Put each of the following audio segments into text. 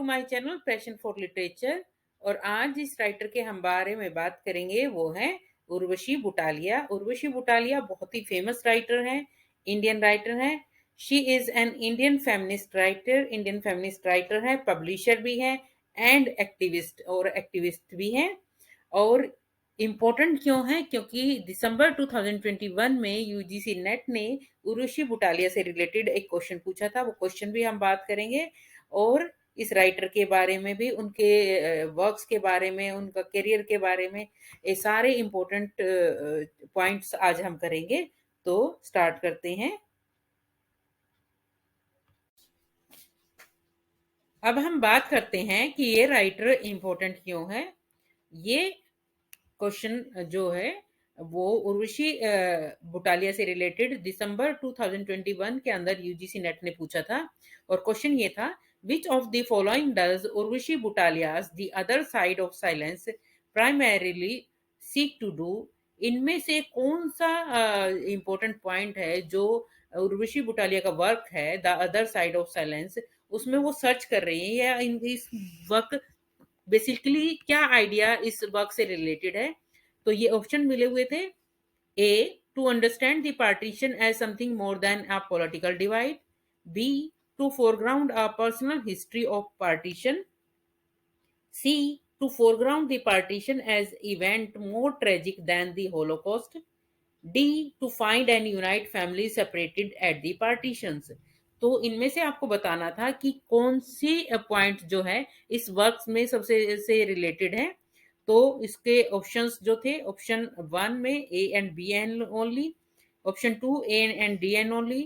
My channel passion for literature. और आज जिस राइटर के हम बारे में बात करेंगे वो हैं उर्वशी बुटालिया। उर्वशी बुटालिया बहुत ही फेमस राइटर हैं, इंडियन राइटर हैं। She is an Indian feminist writer है, पब्लिशर भी हैं एंड एक्टिविस्ट भी हैं। और इम्पोर्टेंट क्यों है? क्योंकि दिसंबर 2021 में यूजीसी नेट ने उर्वशी बुटालिया से रिलेटेड एक क्वेश्चन पूछा था। वो क्वेश्चन भी हम बात करेंगे और इस राइटर के बारे में भी, उनके वर्क्स के बारे में, उनका करियर के बारे में, ये सारे इम्पोर्टेंट पॉइंट्स आज हम करेंगे। तो स्टार्ट करते हैं। अब हम बात करते हैं कि ये राइटर इम्पोर्टेंट क्यों है। ये क्वेश्चन जो है वो उर्वशी बुटालिया से रिलेटेड दिसंबर 2021 के अंदर यूजीसी नेट ने पूछा था। और क्वेश्चन ये था, which of the following does Urvashi Butalia's the other side of silence primarily seek to do. इनमें से कौन सा इंपॉर्टेंट पॉइंट है जो उर्वशी बुटालिया का वर्क है the other side of silence, उसमें वो सर्च कर रही है, या इस वर्क बेसिकली क्या आइडिया इस वर्क से रिलेटेड है। तो ये ऑप्शन मिले हुए थे। A, to understand the partition as something more than a political divide. B, to foreground a personal history of partition. C, to foreground the partition as event more tragic than the holocaust. D, to find and unite family separated at the partitions. तो इनमें से आपको बताना था कि कौन C point जो है इस वर्क में सबसे से रिलेटेड है। तो इसके ऑप्शंस जो थे, ऑप्शन 1 में A and B N only, option 2 A and D N only,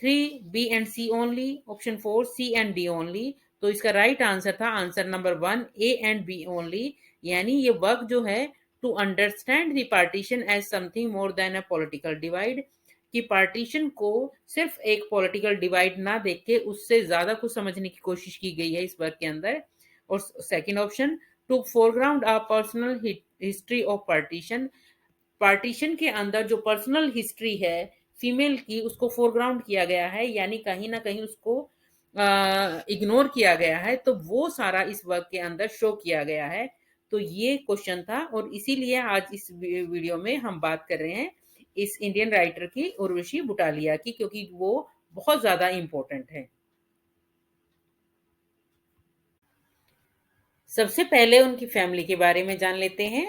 3 B and C only, option 4 C and D only. तो इसका राइट आंसर था answer number 1, A and B only. यानी ये वर्क जो है to understand the partition as something more than a political divide, कि partition को सिर्फ एक पॉलिटिकल डिवाइड ना देख के उससे ज्यादा कुछ समझने की कोशिश की गई है इस वर्क के अंदर। और second option, to foreground a personal history of partition. Partition के अंदर जो पर्सनल हिस्ट्री है फीमेल की, उसको फोरग्राउंड किया गया है, यानी कहीं ना कहीं उसको इग्नोर किया गया है। तो वो सारा इस वर्क के अंदर शो किया गया है। तो ये क्वेश्चन था और इसीलिए आज इस वीडियो में हम बात कर रहे हैं इस इंडियन राइटर की, उर्वशी बुटालिया की, क्योंकि वो बहुत ज्यादा इंपॉर्टेंट है। सबसे पहले उनकी फैमिली के बारे में जान लेते हैं।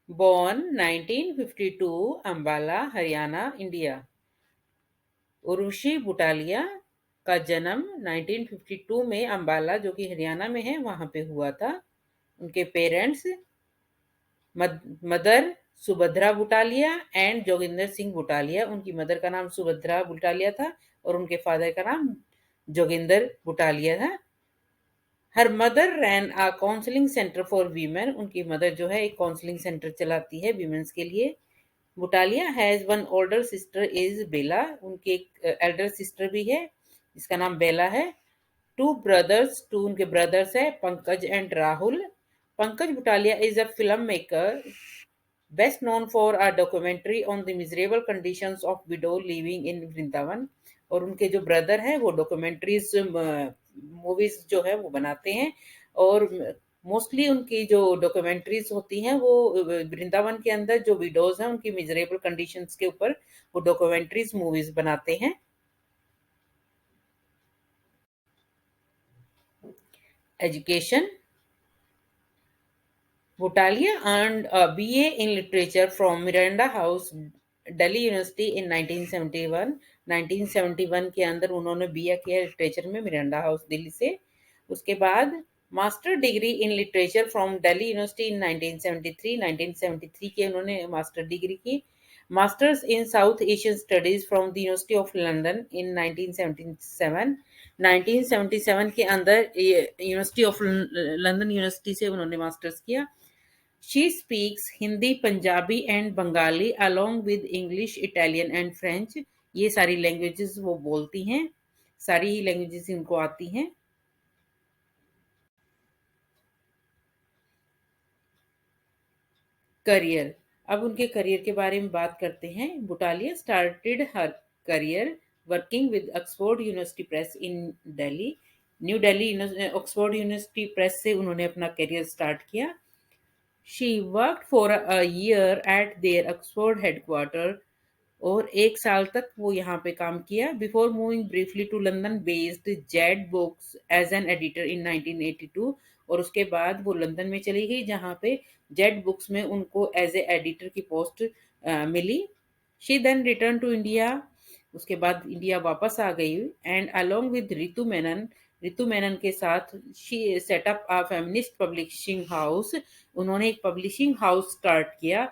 Born 1952, Ambala, Haryana, India. उर्वशी बुटालिया का जन्म 1952 में अंबाला, जो कि हरियाणा में है, वहां पे हुआ था। उनके parents mother Subhadra Butalia and Joginder Singh Butalia. उनकी मदर का नाम सुभद्रा बुटालिया था और उनके फादर का नाम जोगिंदर बुटालिया था। Her mother ran a counselling centre for women. उनकी मदर जो है एक काउंसलिंग सेंटर चलाती है वीमेंस के लिए। Butalia has one older sister is Bela. उनकी एक एल्डर सिस्टर भी है जिसका नाम बेला है। टू उनके ब्रदर्स है, Pankaj and Rahul. Pankaj Butalia is a film maker best known for a documentary on the miserable conditions of window living in Vrindavan. और उनके जो ब्रदर हैं वो डॉक्यूमेंट्रीज मूवीज जो है वो बनाते हैं। और मोस्टली उनकी जो डॉक्यूमेंट्रीज होती हैं वो वृंदावन के अंदर जो विडोज हैं उनकी मिजरेबल कंडीशंस के ऊपर वो डॉक्यूमेंट्रीज मूवीज बनाते हैं। Education, Butalia earned a BA in literature from Miranda House, Delhi university in 1971। 1971 के अंदर उन्होंने बीए किया लिटरेचर में मिरांडा हाउस दिल्ली से। उसके बाद master degree in literature from Delhi university in 1973। 1973 के उन्होंने मास्टर डिग्री की। Masters in south Asian studies from the university of London in 1977। 1977 के अंदर यूनिवर्सिटी ऑफ लंदन यूनिवर्सिटी से उन्होंने मास्टर्स किया। She speaks Hindi, Punjabi and Bengali along with English, Italian and French। ये सारी लैंग्वेजेस वो बोलती हैं, सारी ही लैंग्वेजेस इनको आती हैं। करियर, अब उनके करियर के बारे में बात करते हैं। Butalia started her career working with Oxford University Press in Delhi New Delhi Oxford University Press से उन्होंने अपना करियर स्टार्ट किया। She work for a year at their Oxford headquarters, और 1 साल तक वो यहाँ पे काम किया before moving briefly to London based Zed Books as an editor in 1982। और उसके बाद वो लंदन में चली गई जहाँ पे जेड बुक्स में उनको एज ए एडिटर की पोस्ट मिली। She then return to India, उसके बाद इंडिया वापस आ गई, and along with Ritu Menon के साथ she set up a feminist publishing house. उन्होंने एक पब्लिशिंग हाउस स्टार्ट किया,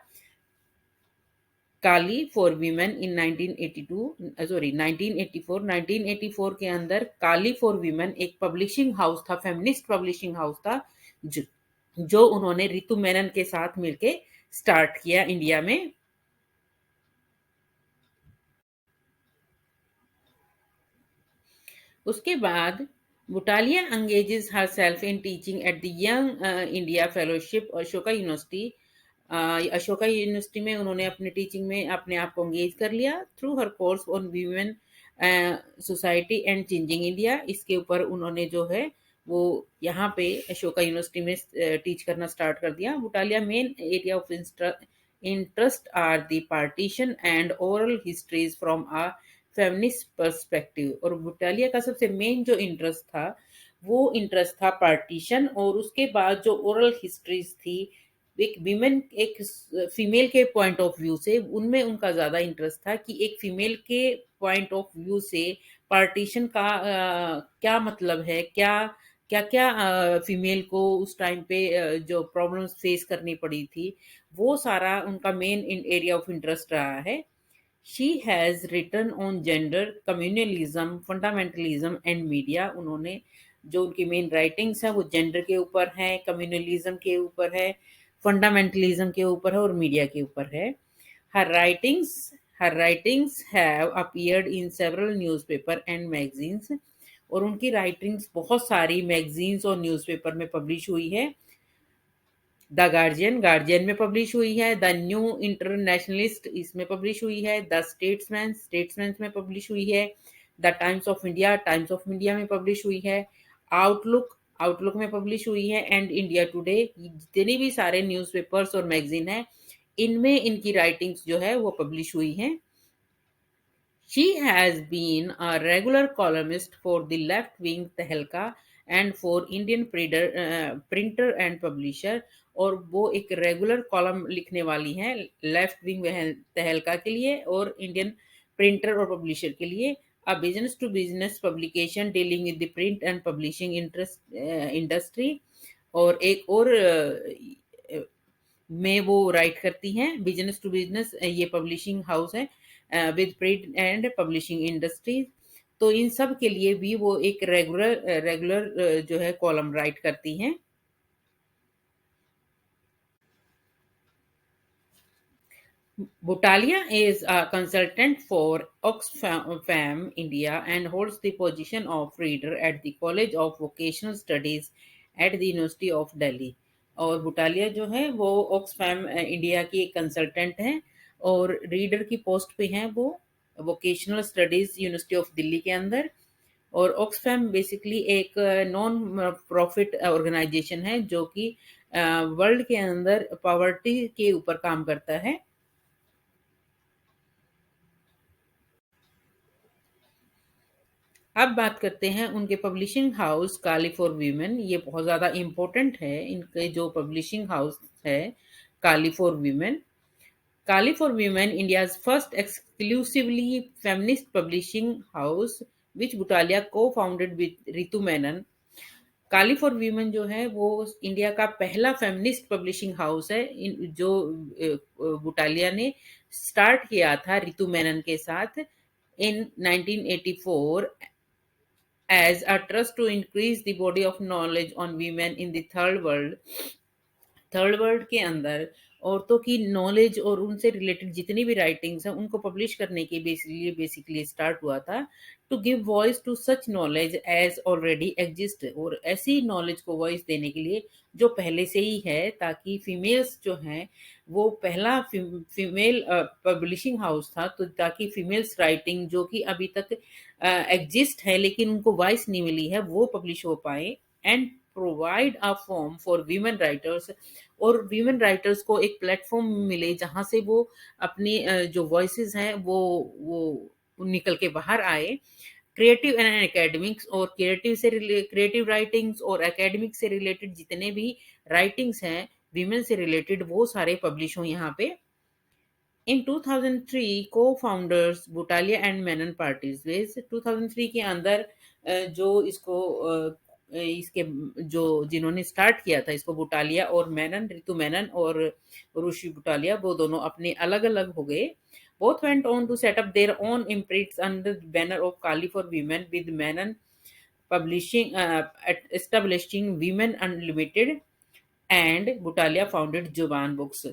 Kali for women in 1982, sorry 1984। 1984 के अंदर काली फॉर वीमेन एक पब्लिशिंग हाउस था, फेमिनिस्ट पब्लिशिंग हाउस था, जो, जो उन्होंने रितु मेनन के साथ मिलके स्टार्ट किया इंडिया में। उसके बाद Butalia engages herself in teaching at the Young India Fellowship Ashoka university. Ashoka university में उन्होंने अपने टीचिंग में अपने आप को एंगेज कर लिया through her course on women society and changing India. इसके ऊपर उन्होंने जो है वो यहाँ पे अशोका यूनिवर्सिटी में टीच करना स्टार्ट कर दिया। Butalia main area of interest are the partition and oral histories from a feminist perspective. और बुटालिया का सबसे मेन जो इंटरेस्ट था वो इंटरेस्ट था पार्टीशन, और उसके बाद जो ओरल हिस्ट्रीज थी एक विमेन, एक फीमेल के पॉइंट ऑफ व्यू से, उनमें उनका ज़्यादा इंटरेस्ट था कि एक फीमेल के पॉइंट ऑफ व्यू से पार्टीशन का क्या मतलब है, क्या क्या क्या फीमेल को उस टाइम पे जो प्रॉब्लम्स फेस करनी पड़ी थी, वो सारा उनका मेन एरिया ऑफ इंटरेस्ट रहा है। She has written on gender communalism fundamentalism and media. उन्होंने जो उनकी मेन राइटिंग्स हैं वो जेंडर के ऊपर हैं, कम्युनलिज्म के ऊपर है, फंडामेंटलिज्म के ऊपर है और मीडिया के ऊपर है। Her writings her writings have appeared in several newspaper and magazines. और उनकी राइटिंग्स बहुत सारी मैगजीन्स और न्यूज़पेपर में पब्लिश हुई है। द गार्जियन गार्जियन में पब्लिश हुई है, द न्यू इंटरनेशनलिस्ट इसमें पब्लिश हुई है, द स्टेट्समैन स्टेट्समैन में पब्लिश हुई है, द टाइम्स ऑफ इंडिया में पब्लिश हुई है, आउटलुक आउटलुक में पब्लिश हुई है, एंड इंडिया टुडे। जितने भी सारे न्यूज़पेपर्स और मैगजीन हैं इनमें इनकी राइटिंग्स जो है वो पब्लिश हुई हैं। She has been a regular columnist for the left-wing Tehelka and for Indian printer and publisher। और वो एक रेगुलर कॉलम लिखने वाली हैं लेफ्ट विंग तहलका के लिए और इंडियन प्रिंटर और पब्लिशर के लिए। A business to business publication dealing with the print and publishing industry. और एक और में वो राइट करती हैं, बिजनेस टू बिजनेस ये पब्लिशिंग हाउस है with print and publishing industries. तो इन सब के लिए भी वो एक रेगुलर रेगुलर जो है कॉलम राइट करती हैं। Butalia is a consultant for Oxfam India and holds the position of reader at the College of Vocational Studies at the University of Delhi। और बुटालिया जो है वो ऑक्सफैम इंडिया की एक कंसल्टेंट हैं और रीडर की पोस्ट पे हैं वो vocational studies university of Delhi के अंदर। और ऑक्सफैम बेसिकली एक नॉन प्रॉफिट ऑर्गेनाइजेशन है जो कि वर्ल्ड के अंदर पॉवर्टी के ऊपर काम करता है। अब बात करते हैं उनके publishing house Kali for women. ये बहुत ज़्यादा इम्पोर्टेंट है, इनके जो पब्लिशिंग हाउस है Kali for women. Kali for women India's first exclusively feminist publishing house which Butalia को founded with Ritu Menon. Kali for women जो है वो इंडिया का पहला फेमिनिस्ट पब्लिशिंग हाउस है जो बुटालिया ने स्टार्ट किया था रितु मेनन के साथ इन 1984 as a trust to increase the body of knowledge on women in the third world के अंदर। औरतों की नॉलेज और उनसे रिलेटेड जितनी भी राइटिंग्स हैं उनको पब्लिश करने के बेसिकली स्टार्ट हुआ था, to give voice to such knowledge as already exist, और ऐसी नॉलेज को वॉइस देने के लिए जो पहले से ही है, ताकि फीमेल्स जो हैं वो पहला फीमेल पब्लिशिंग हाउस था, तो ताकि फीमेल्स राइटिंग जो कि अभी तक एग्जिस्ट है लेकिन उनको वॉइस नहीं मिली है वो पब्लिश हो पाए, and provide a form for women writers, और वीमेन राइटर्स को एक प्लेटफॉर्म मिले जहां से वो अपनी जो वॉइसेस हैं वो निकल के बाहर आए। क्रिएटिव एंड एकेडमिक्स, और क्रिएटिव राइटिंग्स और एकेडमिक से रिलेटेड जितने भी राइटिंग्स हैं वीमेन से रिलेटेड वो सारे पब्लिश हों यहाँ पे। इन 2003 co-founders Butalia and Menon parties 2003 के अंदर जो इसके जो जिन्होंने स्टार्ट किया था इसको, बुटालिया और मेनन, रितु मेनन और ऋषि बुटालिया, वो दोनों अपने अलग अलग हो गए। Both went on to set up their own imprints under the banner of Kali for women, with Menon publishing establishing women unlimited and Butalia founded Zubaan books.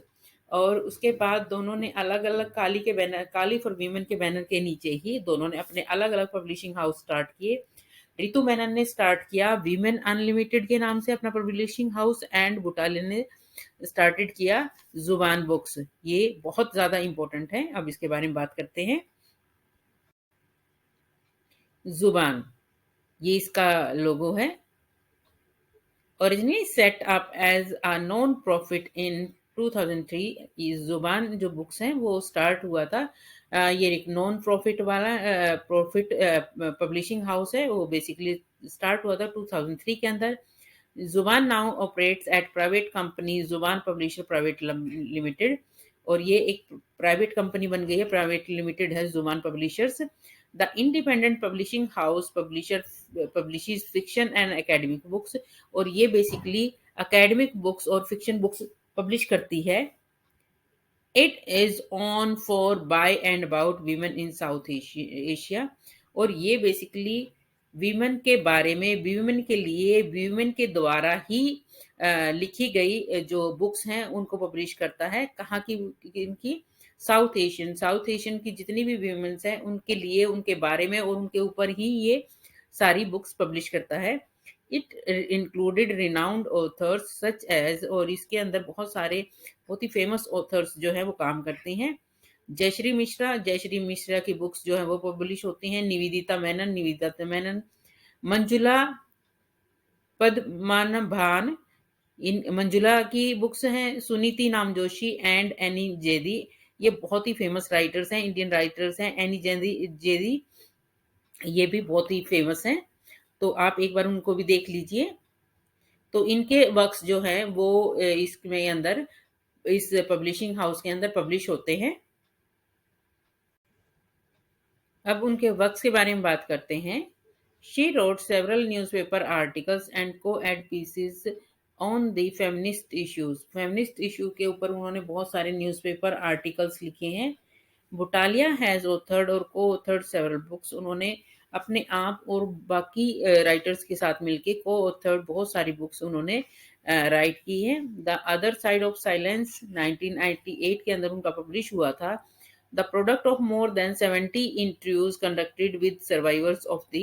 और उसके बाद दोनों ने अलग अलग काली फॉर वीमेन के बैनर के नीचे ही दोनों ने अपने अलग अलग पब्लिशिंग हाउस स्टार्ट किए। रितु मेनन ने स्टार्ट किया वीमेन अनलिमिटेड के नाम से अपना पब्लिशिंग हाउस, एंड बुटालिया ने स्टार्टेड किया जुबान बुक्स। ये बहुत ज्यादा इंपॉर्टेंट है, अब इसके बारे में बात करते हैं। जुबान, ये इसका लोगो है। Originally set up as a non-profit in 2003, ये जुबान जो बुक्स हैं वो स्टार्ट हुआ था, ये एक नॉन प्रॉफिट वाला प्रॉफिट पब्लिशिंग हाउस है, वो बेसिकली स्टार्ट हुआ था 2003 के अंदर। जुबान now operates at private company जुबान पब्लिशर प्राइवेट लिमिटेड, और ये एक प्राइवेट कंपनी बन गई है, प्राइवेट लिमिटेड है Zubaan publishers. The independent publishing house publisher publishes fiction and academic books, और ये बेसिकली एकेडमिक बुक्स और फिक्शन बुक्स पब्लिश करती है। It is on for by and about women in South Asia, और ये बेसिकली वीमेन के बारे में, वीमेन के लिए, वीमेन के द्वारा ही लिखी गई जो बुक्स हैं उनको पब्लिश करता है। कहाँ की इनकी? साउथ एशियन की जितनी भी वीमेन्स हैं उनके लिए, उनके बारे में और उनके ऊपर ही ये सारी बुक्स पब्लिश करता है। It included renowned authors such as, और इसके अंदर बहुत सारे बहुत ही फेमस ऑथर्स जो है वो काम करते हैं। जयश्री मिश्रा की बुक्स जो है वो पब्लिश होती हैं। निवेदिता मेनन, मंजुला पद्मनाभान, इन मंजुला की बुक्स हैं। सुनीति नामजोशी एंड एनी जेदी, ये बहुत ही फेमस राइटर्स हैं, इंडियन राइटर्स हैं। एनी जेदी ये भी बहुत ही फेमस हैं, तो आप एक बार उनको भी देख लीजिए। तो इनके वर्क्स जो हैं वो इसमें अंदर, इस पब्लिशिंग हाउस के अंदर पब्लिश होते हैं। अब उनके वर्क्स के बारे में बात करते हैं। She wrote several newspaper articles and co-ed pieces on the feminist issues, feminist issue के ऊपर उन्होंने बहुत सारे न्यूज़पेपर आर्टिकल्स लिखे हैं। बुटालिया हैज़ ऑथर्ड और को ऑथर्ड सेवरल बुक्स, उन्होंने अपने आप और बाकी राइटर्स के साथ मिलके को ऑथर्ड बहुत सारी बुक्स उन्होंने राइट की है। The other side of silence 1998 के अंदर उनका पब्लिश हुआ था। The product of more than 70 interviews conducted with survivors of the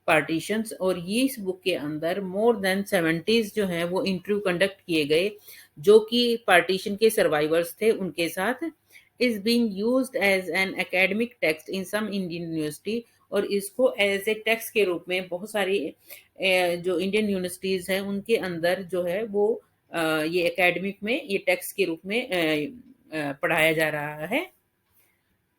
partitions, और ये इस बुक के अंदर मोर देन 70 जो है वो इंटरव्यू कंडक्ट किए गए जो कि पार्टीशन के सर्वाइवर्स थे उनके साथ। Is being used as an academic text in some Indian university, और इसको एज ए टेक्स्ट के रूप में बहुत सारी जो इंडियन यूनिवर्सिटीज हैं उनके अंदर जो है वो ये एकेडमिक में ये टेक्स्ट के रूप में पढ़ाया जा रहा है।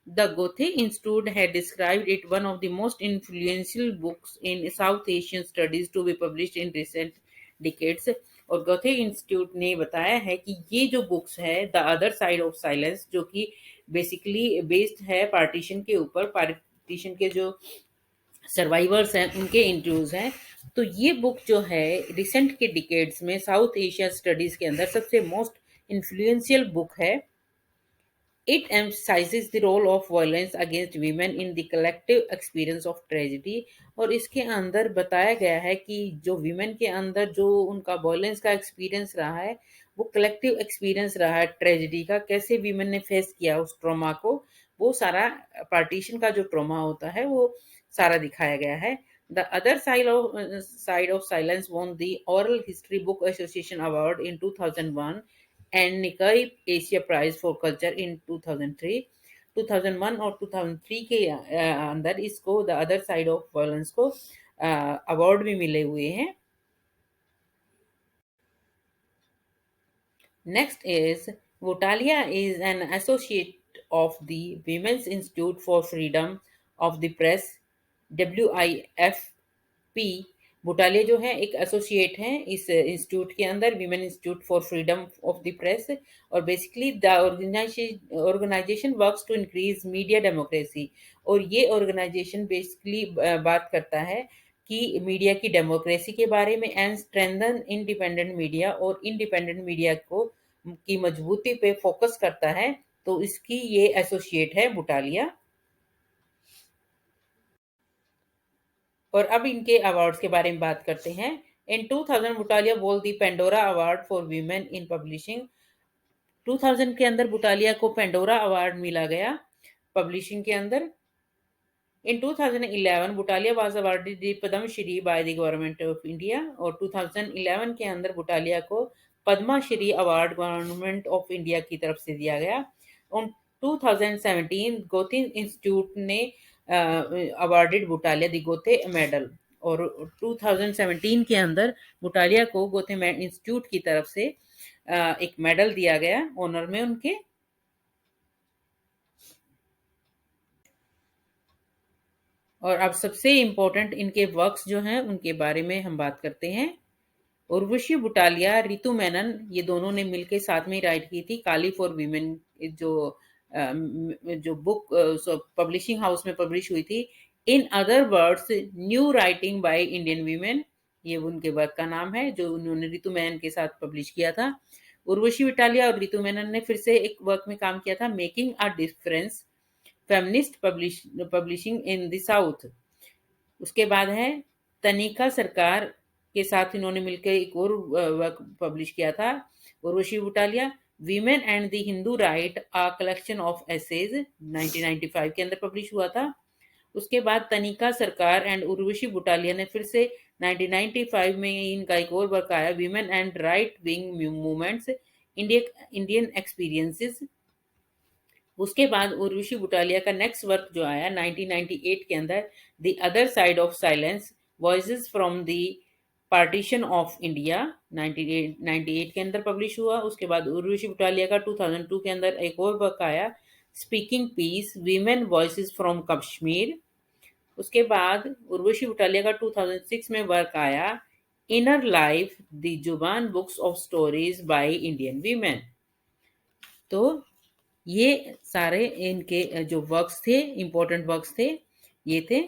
The Goethe Institute had described it one of the most influential books in South Asian studies to be published in recent decades. और गोथे इंस्टीट्यूट ने बताया है कि ये जो बुक्स है the other side of silence, जो कि बेसिकली बेस्ड है पार्टीशन के ऊपर, पार्टीशन के जो सर्वाइवर्स हैं उनके इंटरव्यूज हैं, तो ये बुक जो है रिसेंट के डिकेड्स में साउथ एशिया स्टडीज के अंदर सबसे मोस्ट इन्फ्लुएंशियल बुक है। It emphasizes the role of violence against women in the collective experience of tragedy। और इसके अंदर बताया गया है कि जो विमेन के अंदर जो उनका वायलेंस का एक्सपीरियंस रहा है, वो कलेक्टिव एक्सपीरियंस रहा है ट्रेजेडी का, कैसे विमेन ने फेस किया उस ट्रॉमा को, वो सारा पार्टीशन का जो ट्रॉमा होता है वो सारा दिखाया गया है। The other side of silence won the Oral History Book Association Award in 2001 and Nikkei Asia Prize for Culture in 2003। 2001 और 2003 के अंदर इसको the other side of violence को अवार्ड भी मिले हुए हैं। Next is Votalia is an associate of the Women's Institute for Freedom of the Press WIFP। Butalia जो है एक एसोसिएट है इस इंस्टीट्यूट के अंदर, women institute for freedom of the press. और basically the organisation works to increase media democracy. और ये ऑर्गेनाइजेशन बेसिकली बात करता है कि मीडिया की डेमोक्रेसी के बारे में एंड स्ट्रेंथन इंडिपेंडेंट मीडिया, और इंडिपेंडेंट मीडिया को की मजबूती पे फोकस करता है। तो इसकी ये एसोसिएट है बुटालिया। और अब इनके अवार्ड्स के बारे में बात करते हैं। इन 2000 Butalia won the Pandora award for women in publishing. 2000 के अंदर बुटालिया को पेंडोरा अवार्ड मिला गया पब्लिशिंग के अंदर। In 2011, Butalia was awarded the Padma Shri by the government of India. और 2011 के अंदर बुटालिया को Padma Shri award government of India की तरफ से दिया गया। और 2017 गोथे इंस्टीट्यूट ने अवार्डेड बुटालिया द गोथे मेडल। और 2017 के अंदर बुटालिया को गोथे इंस्टीट्यूट की तरफ से एक मेडल दिया गया ऑनर में उनके। और अब सबसे इम्पोर्टेंट इनके वर्क्स जो हैं उनके बारे में हम बात करते हैं। उर्वशी बुटालिया, रितु मेनन, ये दोनों ने मिलकर साथ में राइट की थी काली फॉर वीमेन, जो बुक पब्लिशिंग हाउस में पब्लिश हुई थी। In other words new writing by Indian women, ये उनके वर्क का नाम है जो उन्होंने रितु मेनन के साथ पब्लिश किया था। उर्वशी बुटालिया और रितु मेनन ने फिर से एक वर्क में काम किया था, making a difference feminist publishing in the south. उसके बाद है तनिका सरकार के साथ इन्होंने मिलकर एक और वर्क पब्लिश किया था, Urvashi Butalia, women and the Hindu right a collection of essays, 1995 के अंदर पब्लिश हुआ था। उसके बाद तनिका सरकार एंड उर्वशी बुटालिया ने फिर से 1995 में इनका एक और वर्क आया, women and right wing movements Indian experiences. उसके बाद उर्वशी बुटालिया का नेक्स्ट वर्क जो आया 1998 के अंदर, the other side of silence voices from the partition of India, 1998 के अंदर पब्लिश हुआ। उसके बाद उर्वशी बुटालिया का 2002 के अंदर एक और वर्क आया, speaking peace women voices from Kashmir. उसके बाद उर्वशी बुटालिया का 2006 में वर्क आया, inner life the Zubaan books of stories by Indian women. तो ये सारे इनके जो वर्क्स थे, इम्पोर्टेंट वर्क्स थे, ये थे।